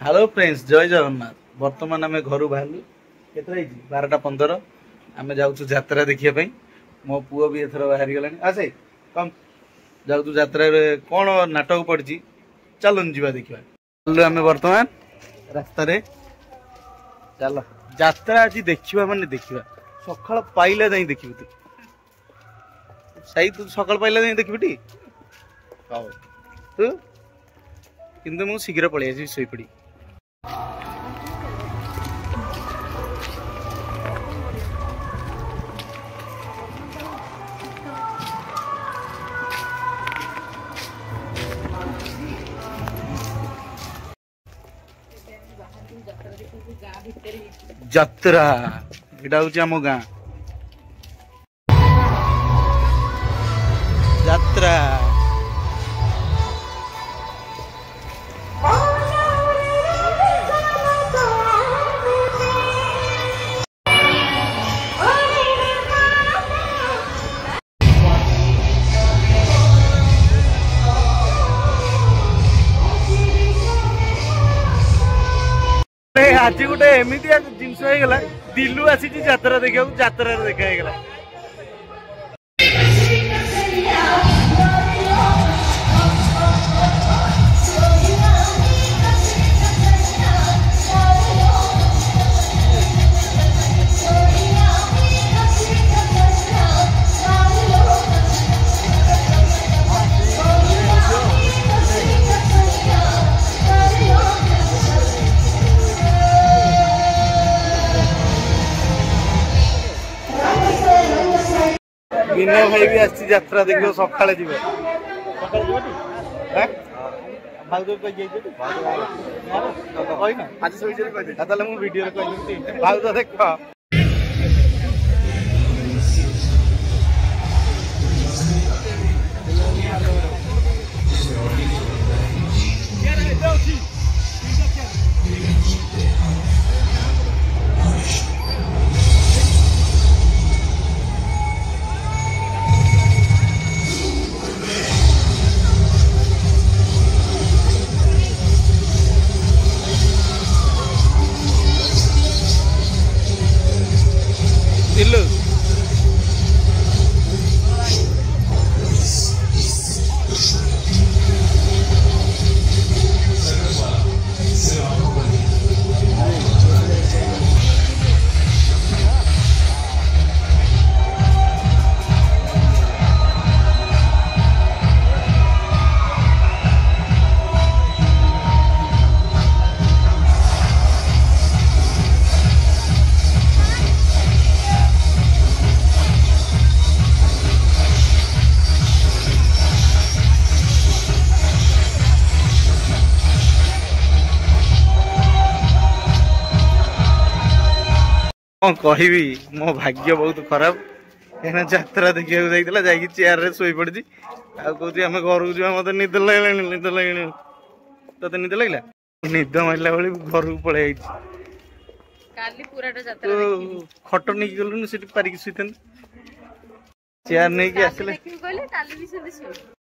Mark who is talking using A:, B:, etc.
A: Hello friends जय जगन्नाथ। बर्तमान आम घर बाहर के 12:15 आम जाऊँ यात्रा देखापी। मो पुओ भी एथर बाहरी गला आसे कम जाऊँ यात्रा कौन नाटक पड़ी चलन जीवा देखा। चलो आम बर्तमान रास्तार चल यात्रा आज देखा माने देखा सका पाइला जा देखी तू सही तू सका पाइला जा देखी हाँ तू किंतु मु शीघ्र पलि शोपड़ी। यात्रा एटा हूँ आम गाँ यात्रा आज गोटे एमती जिनस होगा दिल्लू आसी यात्रा देखा यात्रा देखा विनय भाई भी आसी यात्रा देखो सका जी वीडियो भाव देख दिल्लू कहबी मो भाग्य बहुत खराब कहीं यात्रा देखा जा चेयर रे शोई पड़ी कहती आम घर को जा मत निद लगे निद लगे ते निद लगला निद मारला भाई घर को पलि खट नहीं गलु पारिक शुई चेयर नहीं आस